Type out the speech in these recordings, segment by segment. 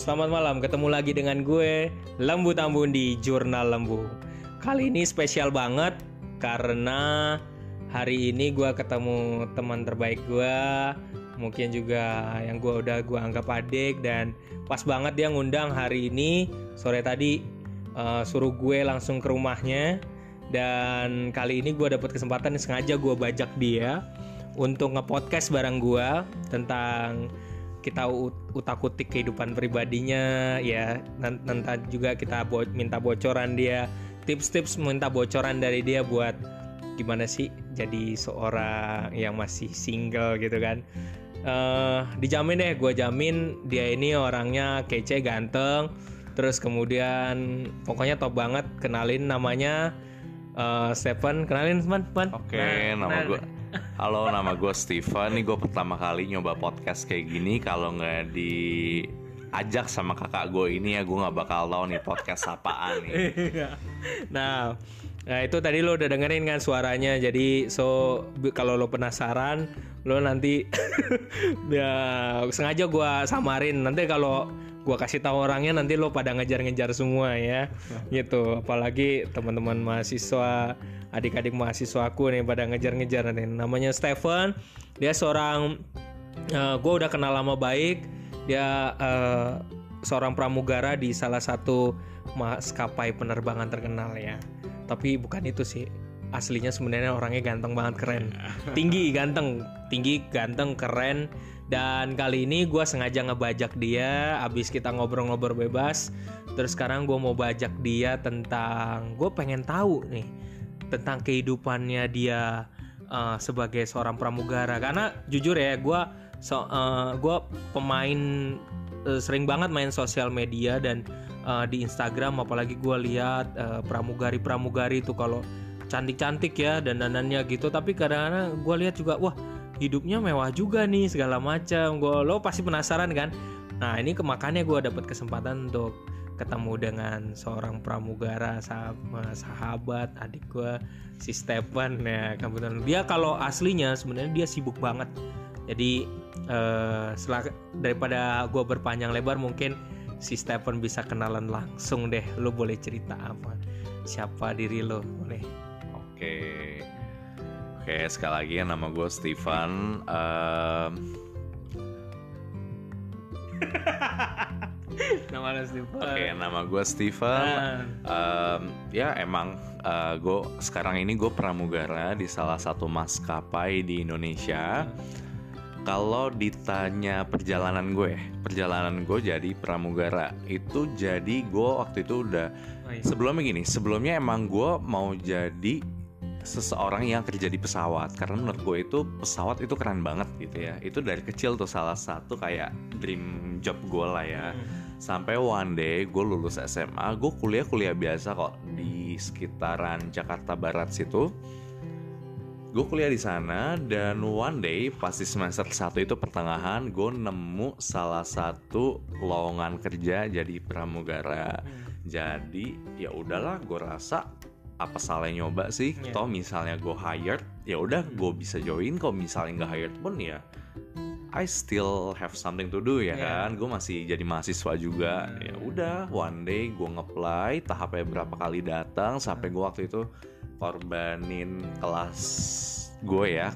selamat malam. Ketemu lagi dengan gue, Lembu Tambun di Jurnal Lembu. Kali ini spesial banget karena hari ini gue ketemu teman terbaik gue, mungkin juga yang gue anggap adik, dan pas banget dia ngundang hari ini sore tadi, suruh gue langsung ke rumahnya. Dan kali ini gue dapet kesempatan, sengaja gue bajak dia untuk nge-podcast bareng gue tentang kita utak-utik kehidupan pribadinya ya. Nanti juga kita minta bocoran dia, tips-tips, minta bocoran dari dia buat gimana sih jadi seorang yang masih single gitu kan. Dijamin deh, gue jamin dia ini orangnya kece, ganteng. Terus kemudian pokoknya top banget. Kenalin, namanya Stephen. Kenalin teman. Oke, Halo, nama gue Stephen. Ini gue pertama kali nyoba podcast kayak gini. Kalau nggak diajak sama kakak gue ini ya, gue nggak bakal tahu nih podcast apaan nih. Nah, itu tadi lo udah dengerin kan suaranya. Jadi kalau lo penasaran, lo nanti ya sengaja gue samarin. Nanti kalau gue kasih tahu orangnya, nanti lo pada ngejar-ngejar semua ya, gitu. Apalagi teman-teman mahasiswa, adik-adik mahasiswaku nih pada ngejar-ngejar nanti. Namanya Stephen. Dia seorang, gue udah kenal lama baik. Dia seorang pramugara di salah satu maskapai penerbangan terkenal ya. Tapi bukan itu sih. Aslinya sebenarnya orangnya ganteng banget, keren. Tinggi, ganteng, keren. Dan kali ini gue sengaja ngebajak dia. Abis kita ngobrol-ngobrol bebas, terus sekarang gue mau bajak dia tentang, gue pengen tahu nih tentang kehidupannya dia sebagai seorang pramugara. Karena jujur ya, gue pemain, sering banget main sosial media dan di Instagram apalagi gue lihat pramugari itu kalau cantik-cantik ya dandanannya gitu. Tapi kadang-kadang gue lihat juga, wah hidupnya mewah juga nih segala macam. Lo pasti penasaran kan? Nah ini makanya gue dapat kesempatan untuk ketemu dengan seorang pramugara, sahabat adik gue, si Stephen ya. Kebetulan dia kalau aslinya sebenarnya dia sibuk banget. Jadi daripada gue berpanjang lebar, mungkin si Stephen bisa kenalan langsung deh. Lo boleh cerita apa? Siapa diri lo? Boleh. Oke, sekali lagi nama gue Stephen. Nama gue Stephen. Ya emang gue sekarang ini gue pramugara di salah satu maskapai di Indonesia. Kalau ditanya perjalanan gue jadi pramugara itu, jadi gue waktu itu udah sebelumnya emang gue mau jadi seseorang yang kerja di pesawat, karena menurut gue itu pesawat itu keren banget gitu ya. Itu dari kecil tuh salah satu kayak dream job gue lah ya. Sampai one day gue lulus SMA, gue kuliah biasa kok di sekitaran Jakarta Barat situ. Gue kuliah di sana, dan one day pas di semester 1 itu pertengahan, gue nemu salah satu lowongan kerja jadi pramugara. Jadi ya udahlah, gue rasa apa salahnya nyoba sih? Toh misalnya gue hired, ya udah gue bisa join. Kalau misalnya nggak hired pun ya I still have something to do ya kan. Gue masih jadi mahasiswa juga. Ya udah, one day gue nge-apply, tahapnya berapa kali datang sampai gue waktu itu korbanin kelas kuliah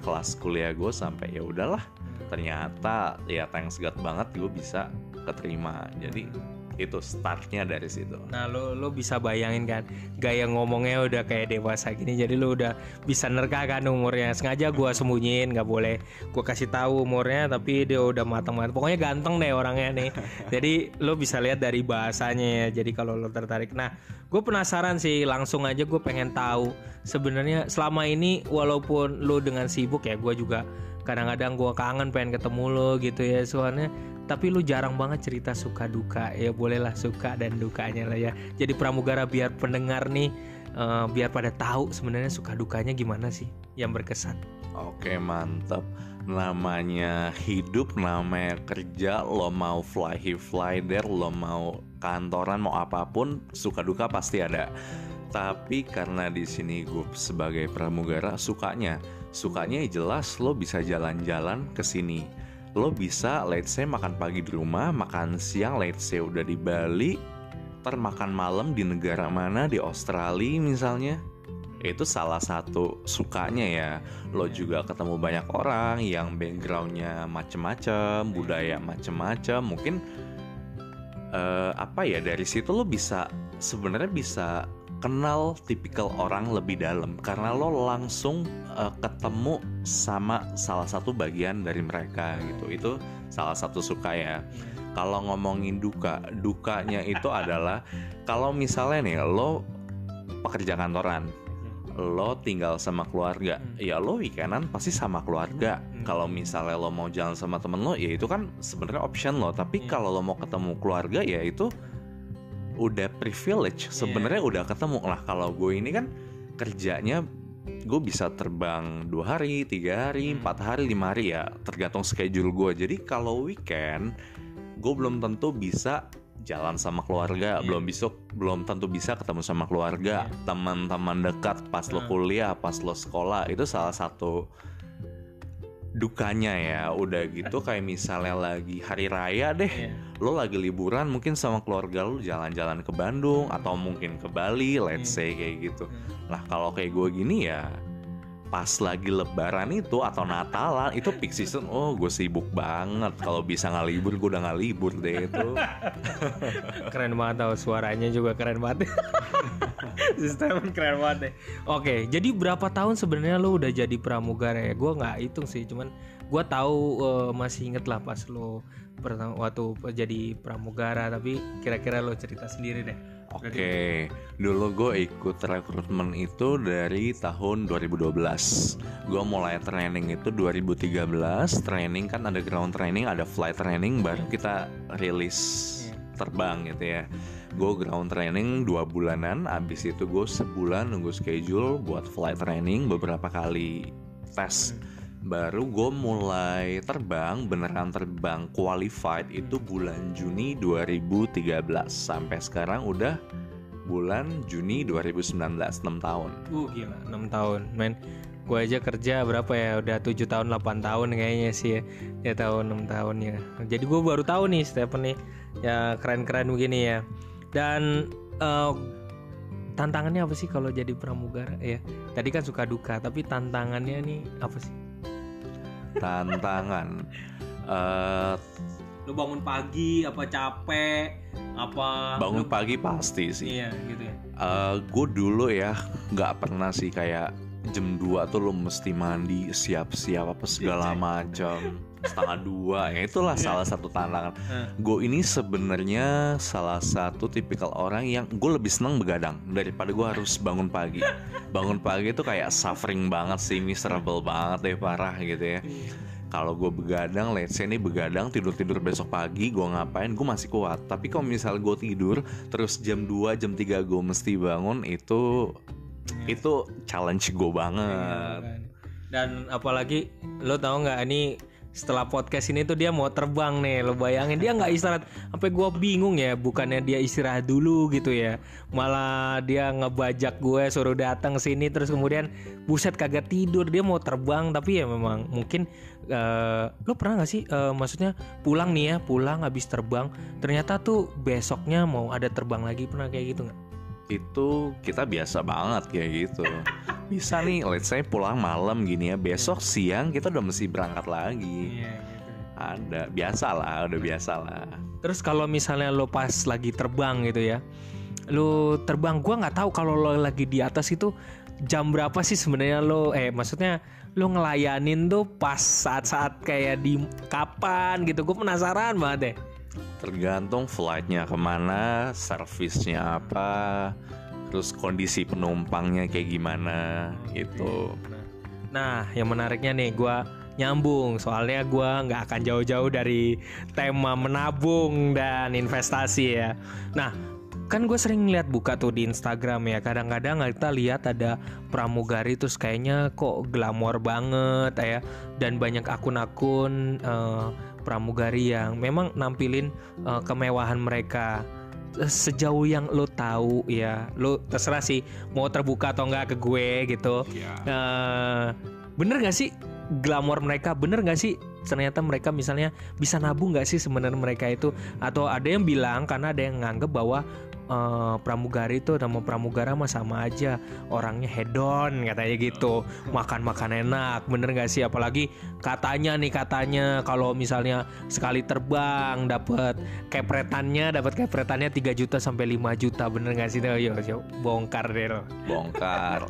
gue sampai ya udahlah. Ternyata ya thanks God banget gue bisa keterima. Jadi itu startnya dari situ. Nah lo bisa bayangin kan, gaya ngomongnya udah kayak dewasa gini. Jadi lo udah bisa nerka kan umurnya. Sengaja gue sembunyiin, nggak boleh gue kasih tahu umurnya, tapi dia udah matang banget. Pokoknya ganteng deh orangnya nih. Jadi lo bisa lihat dari bahasanya ya. Jadi kalau lo tertarik, nah gue penasaran sih, langsung aja gue pengen tahu sebenarnya selama ini, walaupun lo dengan sibuk ya, gue juga kadang-kadang gue kangen pengen ketemu lo gitu ya soalnya. Tapi lu jarang banget cerita suka duka. Ya bolehlah suka dan dukanya lah ya. Jadi pramugara biar pendengar nih biar pada tahu sebenarnya suka dukanya gimana sih yang berkesan. Oke, mantap. Namanya hidup, namanya kerja. Lo mau fly here fly there, lo mau kantoran, mau apapun, suka duka pasti ada. Tapi karena di sini gue sebagai pramugara, sukanya jelas lo bisa jalan-jalan ke sini. lo bisa let's say makan pagi di rumah, makan siang let's say udah di Bali, makan malam di negara mana, di Australia misalnya. Itu salah satu sukanya ya. Lo juga ketemu banyak orang yang backgroundnya macem-macem, budaya macem-macem. Mungkin dari situ lo bisa sebenarnya bisa kenal tipikal orang lebih dalam karena lo langsung ketemu sama salah satu bagian dari mereka gitu. Itu salah satu suka ya. Kalau ngomongin dukanya itu adalah kalau misalnya nih lo pekerja kantoran, lo tinggal sama keluarga, ya lo weekendan pasti sama keluarga. Kalau misalnya lo mau jalan sama temen lo, ya itu kan sebenarnya option lo. Tapi kalau lo mau ketemu keluarga, ya itu udah privilege. Sebenarnya udah ketemu lah. Kalau gue ini kan kerjanya gue bisa terbang 2 hari, 3 hari, 4 hari, 5 hari ya, tergantung schedule gue. Jadi kalau weekend, gue belum tentu bisa jalan sama keluarga, belum tentu bisa ketemu sama keluarga, teman-teman dekat pas lo kuliah, pas lo sekolah. Itu salah satu dukanya ya. Udah gitu kayak misalnya lagi hari raya deh, lo lagi liburan mungkin sama keluarga lo jalan-jalan ke Bandung atau mungkin ke Bali, let's say kayak gitu. Nah kalau kayak gue gini ya, pas lagi lebaran itu atau Natalan itu peak season, gue sibuk banget. Kalau bisa nggak libur, gue udah nggak libur deh itu. Keren banget tau, suaranya juga keren banget. Sistem keren banget deh. Oke, jadi berapa tahun sebenarnya lo udah jadi pramugara ya? Gue nggak hitung sih, cuman gue tahu masih inget lah pas lo waktu jadi pramugara. Tapi kira-kira lo cerita sendiri deh. Oke, dulu gue ikut rekrutmen itu dari tahun 2012. Gue mulai training itu 2013. Training kan ada ground training, ada flight training, baru kita rilis terbang gitu ya. Gue ground training 2 bulanan, abis itu gue sebulan nunggu schedule buat flight training, beberapa kali tes. Baru gue mulai terbang, beneran terbang qualified itu bulan Juni 2013. Sampai sekarang udah bulan Juni 2019, 6 tahun. Gila, 6 tahun, men. Gue aja kerja berapa ya, udah 7 tahun, 8 tahun kayaknya sih ya. Ya tahun 6 tahun ya. Jadi gue baru tahu nih Stephen nih, ya keren-keren begini ya. Dan tantangannya apa sih kalau jadi pramugara ya? Tadi kan suka duka, tapi tantangannya nih apa sih? Tantangan lu bangun pagi apa capek apa bangun pagi pasti sih. Iya gitu ya. Gue dulu ya nggak pernah sih kayak jam 2 tuh lu mesti mandi siap-siap apa segala macam. 1:30 ya, itulah salah satu tantangan. Gue ini sebenarnya salah satu tipikal orang yang gue lebih seneng begadang daripada gue harus bangun pagi. Bangun pagi itu kayak suffering banget sih, miserable banget deh, parah gitu ya. Kalau gue begadang, let's say nih begadang, tidur besok pagi gue ngapain, gue masih kuat. Tapi kalau misal gue tidur terus jam 2, jam 3 gue mesti bangun, itu challenge gue banget. Dan apalagi lo tau nggak, ini setelah podcast ini tuh dia mau terbang nih, lo bayangin dia nggak istirahat. Sampai gue bingung ya, bukannya dia istirahat dulu gitu ya, malah dia ngebajak gue suruh datang sini, terus kemudian buset kagak tidur, dia mau terbang. Tapi ya memang mungkin lo pernah nggak sih maksudnya pulang habis terbang, ternyata tuh besoknya mau ada terbang lagi, pernah kayak gitu nggak? Itu kita biasa banget kayak gitu. Bisa nih, let's say pulang malam gini ya, besok siang kita udah mesti berangkat lagi. Iya gitu. Ada, udah biasa lah. Terus kalau misalnya lo pas lagi terbang gitu ya, lo terbang, gua nggak tahu kalau lo lagi di atas itu jam berapa sih sebenarnya lo, maksudnya lo ngelayanin tuh pas saat-saat kayak di kapan gitu, gue penasaran banget deh. Tergantung flightnya kemana, servisnya apa, terus kondisi penumpangnya kayak gimana gitu. Nah yang menariknya nih, gue nyambung, soalnya gue nggak akan jauh-jauh dari tema menabung dan investasi ya. Nah kan gue sering lihat buka tuh di Instagram ya, kadang-kadang kita lihat ada pramugari terus kayaknya kok glamor banget ya, dan banyak akun-akun pramugari yang memang nampilin kemewahan mereka. Sejauh yang lo tahu ya, lo terserah sih mau terbuka atau enggak ke gue gitu. Bener gak sih glamor mereka bener nggak sih ternyata mereka misalnya bisa nabung nggak sih sebenarnya mereka itu, atau ada yang bilang karena ada yang nganggep bahwa pramugari itu nama pramugara mah sama aja orangnya hedon katanya gitu, makan enak, bener nggak sih? Apalagi katanya kalau misalnya sekali terbang dapat kepretannya 3 juta sampai 5 juta, bener nggak sih? Yo bongkar deh lo. Bongkar.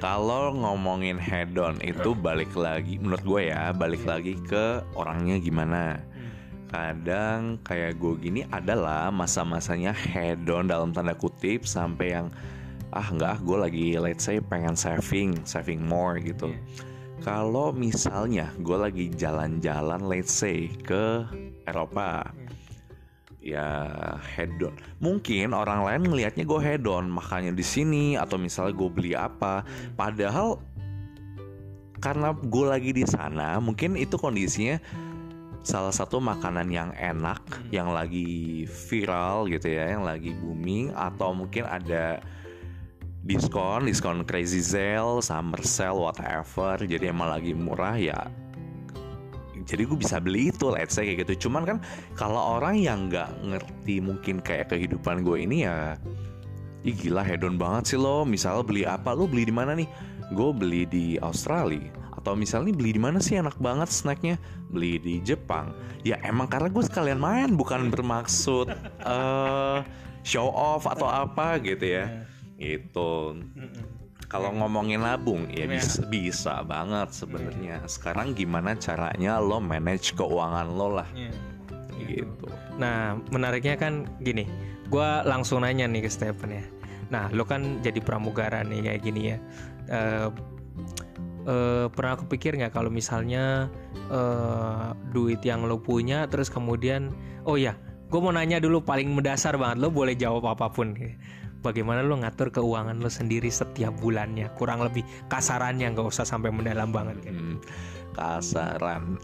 Kalau ngomongin hedon itu balik lagi menurut gue ya, balik lagi ke orangnya gimana. Kadang kayak gue gini adalah masa-masanya hedon dalam tanda kutip sampai yang enggak, gue lagi let's say pengen saving more gitu. Kalau misalnya gue lagi jalan-jalan let's say ke Eropa, ya hedon. Mungkin orang lain ngelihatnya gue hedon makanya di sini, atau misalnya gue beli apa, padahal karena gue lagi di sana mungkin itu kondisinya salah satu makanan yang enak, yang lagi viral gitu ya, yang lagi booming, atau mungkin ada diskon crazy sale, summer sale, whatever. Jadi emang lagi murah ya. Jadi gue bisa beli itu, let's say kayak gitu. Cuman kan kalau orang yang nggak ngerti mungkin kayak kehidupan gue ini ya, ih gila hedon banget sih lo. Misalnya beli apa, lo beli di mana nih? Gue beli di Australia. Atau misalnya beli di mana sih enak banget snacknya, beli di Jepang. Ya emang karena gue sekalian main, bukan bermaksud show off atau apa gitu ya. Gitu. Kalau ngomongin nabung ya bisa banget sebenarnya. Sekarang gimana caranya lo manage keuangan lo lah. Gitu. Nah menariknya kan gini, gue langsung nanya nih ke Stephen ya. Nah lo kan jadi pramugara nih kayak gini ya. Pernah kepikir nggak kalau misalnya duit yang lo punya terus kemudian, oh ya gue mau nanya dulu paling mendasar banget, lo boleh jawab apapun, bagaimana lo ngatur keuangan lo sendiri setiap bulannya, kurang lebih kasarannya, nggak usah sampai mendalam banget kan. Kasaran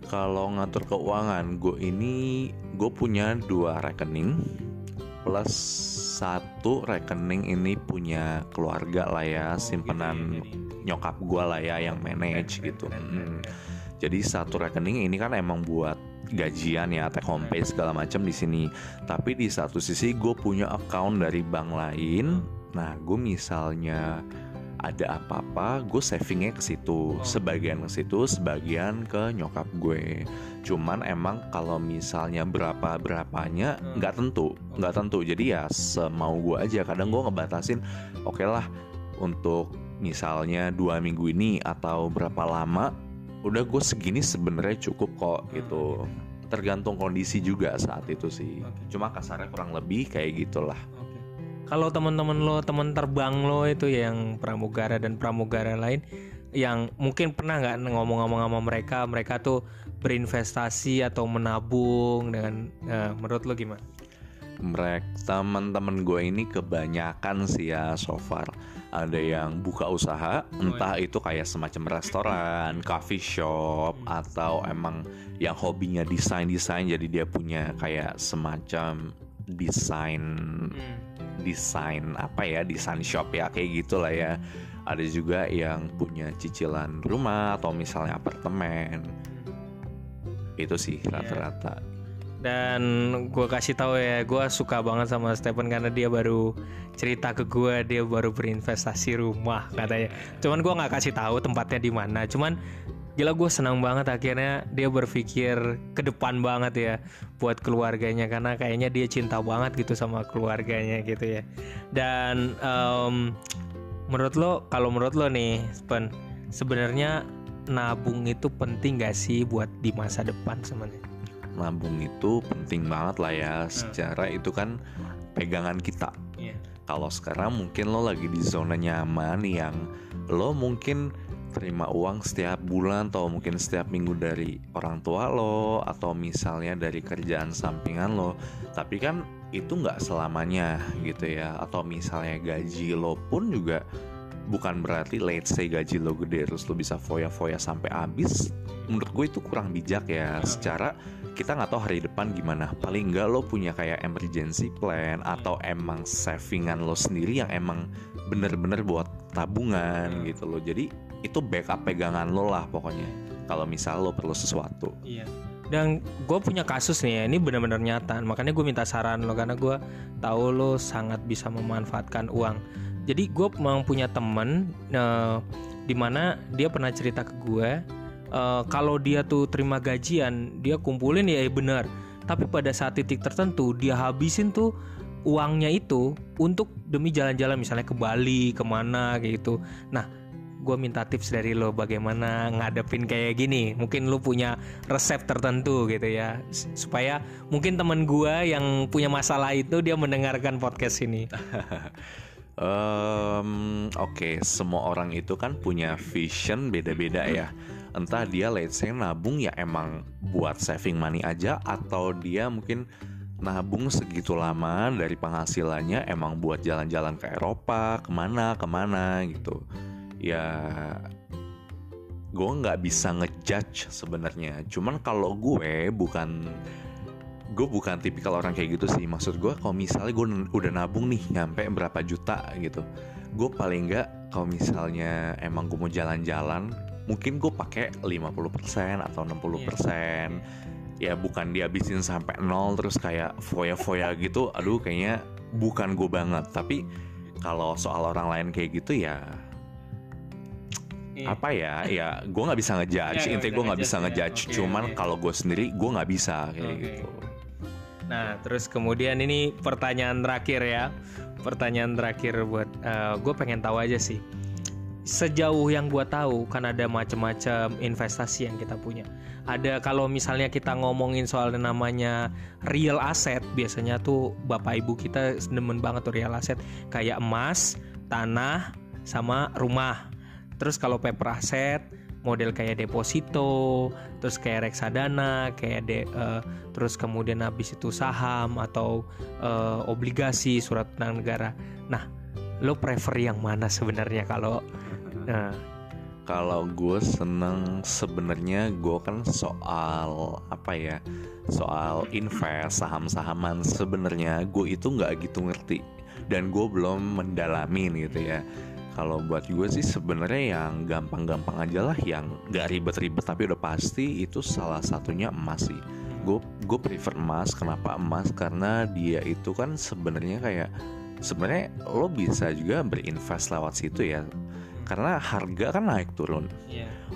kalau ngatur keuangan gue punya 2 rekening plus 1 rekening ini punya keluarga lah ya, simpenan nyokap gue lah ya yang manage gitu. Jadi 1 rekening ini kan emang buat gajian ya, take home pay segala macam di sini. Tapi di satu sisi gue punya account dari bank lain. Nah gue misalnya ada apa-apa gue savingnya ke situ, sebagian ke situ, sebagian ke nyokap gue. Cuman emang kalau misalnya berapanya nggak tentu. Jadi ya semau gue aja. Kadang gue ngebatasin, oke lah untuk misalnya 2 minggu ini atau berapa lama, udah gue segini sebenarnya cukup kok gitu. Tergantung kondisi juga saat itu sih. Cuma kasarnya kurang lebih kayak gitulah. Kalau teman-teman lo, teman terbang lo itu yang pramugara dan pramugara lain, yang mungkin pernah nggak ngomong-ngomong sama mereka tuh berinvestasi atau menabung dengan, menurut lo gimana? Teman-teman gue ini kebanyakan sih ya so far ada yang buka usaha, entah itu kayak semacam restoran, coffee shop, atau emang yang hobinya desain, jadi dia punya kayak semacam desain shop ya kayak gitulah ya. Ada juga yang punya cicilan rumah atau misalnya apartemen. Itu sih rata-rata. Dan gue kasih tahu ya, gue suka banget sama Stephen karena dia baru cerita ke gue dia baru berinvestasi rumah katanya. Cuman gue nggak kasih tahu tempatnya di mana. Cuman gila gue senang banget akhirnya dia berpikir ke depan banget ya buat keluarganya, karena kayaknya dia cinta banget gitu sama keluarganya gitu ya. Dan menurut lo nih Spen, sebenarnya nabung itu penting gak sih buat di masa depan sebenarnya? Nabung itu penting banget lah ya, secara itu kan pegangan kita. Kalau sekarang mungkin lo lagi di zona nyaman yang lo mungkin terima uang setiap bulan atau mungkin setiap minggu dari orang tua lo, atau misalnya dari kerjaan sampingan lo. Tapi kan itu gak selamanya gitu ya. Atau misalnya gaji lo pun juga bukan berarti let's say gaji lo gede terus lo bisa foya-foya sampai habis. Menurut gue itu kurang bijak ya. Secara kita gak tahu hari depan gimana. Paling gak lo punya kayak emergency plan, atau emang savingan lo sendiri yang emang bener-bener buat tabungan gitu loh. Jadi itu backup pegangan lo lah pokoknya kalau misal lo perlu sesuatu. Iya. Dan gue punya kasus nih ya, ini benar-benar nyata. Makanya gue minta saran lo karena gue tahu lo sangat bisa memanfaatkan uang. Jadi gue memang punya temen dimana dia pernah cerita ke gue kalau dia tuh terima gajian dia kumpulin ya benar. Tapi pada saat titik tertentu dia habisin tuh uangnya itu untuk demi jalan-jalan misalnya ke Bali kemana kayak gitu. Nah gue minta tips dari lo bagaimana ngadepin kayak gini. Mungkin lo punya resep tertentu gitu ya, supaya mungkin teman gue yang punya masalah itu dia mendengarkan podcast ini. Oke, semua orang itu kan punya vision beda-beda ya. Entah dia let's say nabung ya emang buat saving money aja, atau dia mungkin nabung segitu lama dari penghasilannya emang buat jalan-jalan ke Eropa, kemana gitu. Ya gue nggak bisa ngejudge sebenarnya. Cuman kalau gue bukan tipikal orang kayak gitu sih. Maksud gue kalau misalnya gue udah nabung nih nyampe berapa juta gitu, gue paling nggak kalau misalnya emang gue mau jalan-jalan, mungkin gue pakai 50% atau 60%. Ya bukan dihabisin sampai nol terus kayak foya-foya gitu. Aduh kayaknya bukan gue banget. Tapi kalau soal orang lain kayak gitu ya apa ya gue nggak bisa ngejudge. Intinya gue nggak bisa ngejudge. Cuman kalau gue sendiri gue nggak bisa kayak gitu. Nah terus kemudian ini pertanyaan terakhir ya. Pertanyaan terakhir buat gue pengen tahu aja sih, sejauh yang gue tahu kan ada macam-macam investasi yang kita punya. Ada kalau misalnya kita ngomongin soal namanya real asset, biasanya tuh bapak ibu kita demen banget tuh real asset, kayak emas, tanah, sama rumah. Terus kalau paper asset model kayak deposito, terus kayak reksadana, kayak terus kemudian habis itu saham atau obligasi, surat utang negara. Nah, lo prefer yang mana sebenarnya kalau Kalau gue seneng sebenarnya gue kan soal soal invest saham-sahaman sebenarnya gue itu nggak gitu ngerti dan gue belum mendalamin gitu ya. Kalau buat gue sih sebenarnya yang gampang-gampang aja lah, yang nggak ribet-ribet tapi udah pasti itu salah satunya emas sih. Gue prefer emas. Kenapa emas? Karena dia itu kan sebenarnya lo bisa juga berinvest lewat situ ya. Karena harga kan naik turun.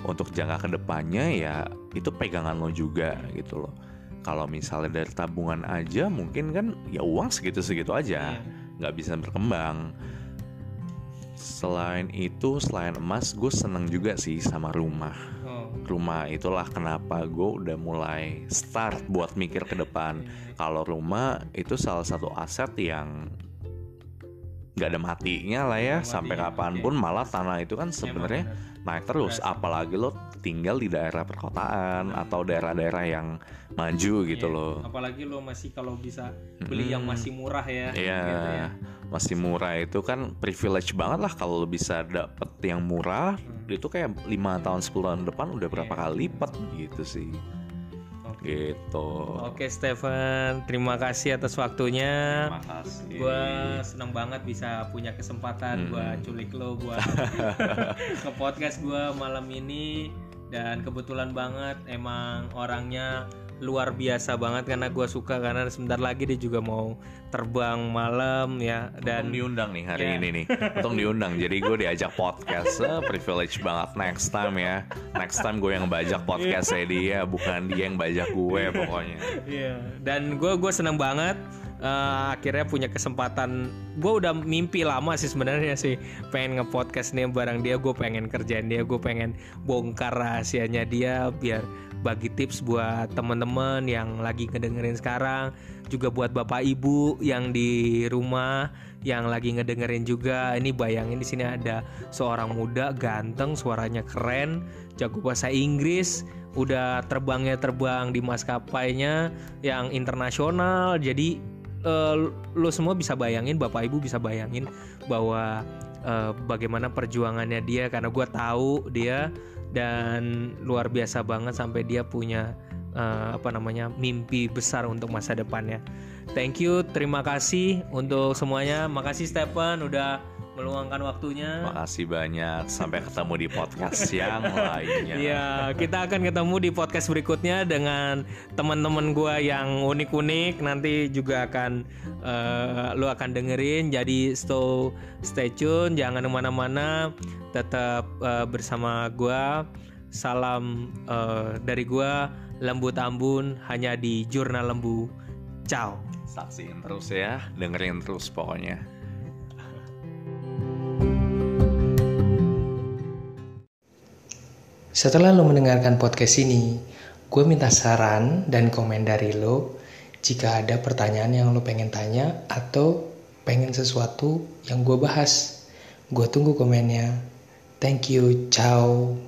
Untuk jangka kedepannya ya itu pegangan lo juga gitu loh. Kalau misalnya dari tabungan aja mungkin kan ya uang segitu-segitu aja, nggak bisa berkembang. Selain itu, selain emas, gue seneng juga sih sama rumah. Rumah itulah kenapa gue udah mulai start buat mikir ke depan. Kalau rumah itu salah satu aset yang nggak ada matinya lah ya, sampai kapanpun. Malah tanah itu kan sebenarnya naik terus, apalagi lo tinggal di daerah perkotaan atau daerah-daerah yang maju gitu loh. Apalagi lo masih kalau bisa beli yang masih murah ya. Iya, gitu ya. Masih murah itu kan privilege banget lah kalau lo bisa dapet yang murah. Itu kayak 5 tahun 10 tahun depan udah berapa kali lipat gitu sih. Gitu. Oke Stephen, terima kasih atas waktunya. Terima kasih. Gue seneng banget bisa punya kesempatan buat culik lo buat ke podcast gue malam ini. Dan kebetulan banget emang orangnya luar biasa banget karena gue suka, karena sebentar lagi dia juga mau terbang malam ya. Dan untung diundang nih hari ini nih. Untung diundang, jadi gue diajak podcast. Privilege banget. Next time ya. Next time gue yang bajak podcastnya dia, bukan dia yang bajak gue pokoknya. Dan gue seneng banget akhirnya punya kesempatan. Gue udah mimpi lama sih sebenarnya sih pengen nge-podcast nih bareng dia. Gue pengen kerjain dia, gue pengen bongkar rahasianya dia biar bagi tips buat teman-teman yang lagi ngedengerin sekarang, juga buat bapak ibu yang di rumah yang lagi ngedengerin juga. Ini bayangin di sini ada seorang muda ganteng, suaranya keren, jago bahasa Inggris, udah terbang di maskapainya yang internasional. Jadi lo semua bisa bayangin, bapak ibu bisa bayangin bahwa bagaimana perjuangannya dia, karena gue tahu dia dan luar biasa banget sampai dia punya mimpi besar untuk masa depannya. Thank you, terima kasih untuk semuanya. Makasih Stephen udah meluangkan waktunya. Makasih banyak. Sampai ketemu di podcast yang lainnya. Iya, kita akan ketemu di podcast berikutnya dengan teman-teman gue yang unik-unik. Nanti juga akan lu akan dengerin. Jadi stay tune, jangan kemana-mana. Tetap bersama gue. Salam dari gue, Lembu Tambun, hanya di Jurnal Lembu. Ciao. Saksiin terus ya, dengerin terus pokoknya. Setelah lo mendengarkan podcast ini, gue minta saran dan komen dari lo jika ada pertanyaan yang lo pengen tanya atau pengen sesuatu yang gue bahas. Gue tunggu komennya. Thank you, ciao.